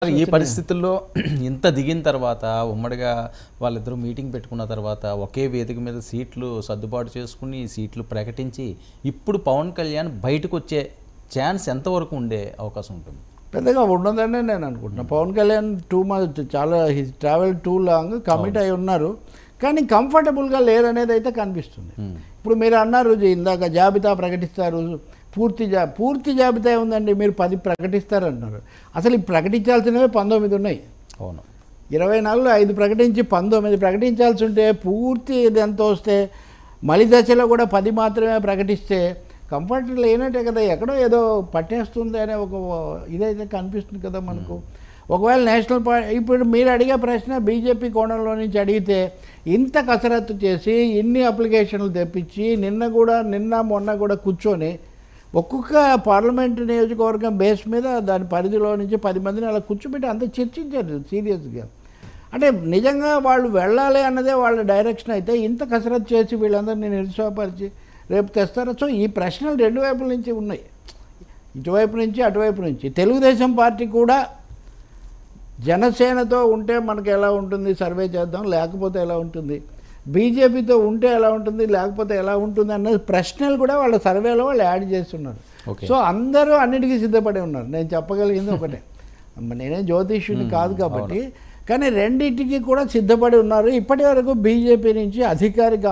ఈ పరిస్థితుల్లో ఇంత దిగిన తర్వాత ఉమ్మడిగా వాళ్ళిద్దరూ మీటింగ్ పెట్టుకున్న తర్వాత ఒకే వేదిక మీద సీట్లు సర్దుబాటు చేసుకుని సీట్లు ప్రకటించి ఇప్పుడు పవన్ కళ్యాణ్ బయటకు వచ్చే ఛాన్స్ ఎంతవరకు ఉండే అవకాశం ఉంటుంది? పెద్దగా ఉండదని నేను అనుకుంటున్నాను. పవన్ కళ్యాణ్ టూ మచ్ చాలా ట్రావెల్ టూ లాంగ్ కమిట్ అయి ఉన్నారు, కానీ కంఫర్టబుల్గా లేరనేది అయితే కనిపిస్తుంది. ఇప్పుడు మీరు అన్నారు ఇందాక జాబితా ప్రకటిస్తారు, పూర్తి జాబితా ఉందండి, మీరు 10 ప్రకటిస్తారన్నారు. అసలు ఈ ప్రకటించాల్సినవి 19 ఉన్నాయి. అవును, 24లో 5 ప్రకటించి 19 ప్రకటించాల్సి ఉంటే పూర్తి ఇదంతా వస్తే మలి దశలో కూడా 10 మాత్రమే ప్రకటిస్తే కంఫర్ట్ లేనట్టే కదా, ఎక్కడో ఏదో పట్టేస్తుంది అనే ఒక ఇదైతే కనిపిస్తుంది కదా మనకు. ఒకవేళ నేషనల్ పార్టీ ఇప్పుడు మీరు అడిగే ప్రశ్న బీజేపీ కోణంలో నుంచి అడిగితే ఇంత కసరత్తు చేసి ఇన్ని అప్లికేషన్లు తెప్పించి నిన్న మొన్న కూడా కూర్చొని ఒక్కొక్క పార్లమెంటు నియోజకవర్గం బేస్ మీద దాని పరిధిలో నుంచి 10 మందిని అలా కూర్చోబెట్టి అంత చర్చించారు సీరియస్గా. అంటే నిజంగా వాళ్ళు వెళ్ళాలి అన్నదే వాళ్ళ డైరెక్షన్ అయితే ఇంత కసరత్తు చేసి వీళ్ళందరినీ నిరుత్సాహపరిచి రేపు తెస్తారా? సో ఈ ప్రశ్నలు రెండు వైపుల నుంచి ఉన్నాయి, ఇటువైపు నుంచి అటువైపు నుంచి. తెలుగుదేశం పార్టీ కూడా జనసేనతో ఉంటే మనకు ఎలా ఉంటుంది సర్వే చేద్దాం, లేకపోతే ఎలా ఉంటుంది, బీజేపీతో ఉంటే ఎలా ఉంటుంది, లేకపోతే ఎలా ఉంటుంది అన్నది ప్రశ్నలు కూడా వాళ్ళ సర్వేలో వాళ్ళు యాడ్ చేస్తున్నారు. సో అందరూ అన్నిటికీ సిద్ధపడి ఉన్నారు. నేను చెప్పగలిగింది ఒకటే, నేనే జ్యోతిష్యుని కాదు కాబట్టి, కానీ రెండింటికి కూడా సిద్ధపడి ఉన్నారు. ఇప్పటి వరకు బీజేపీ నుంచి అధికారిక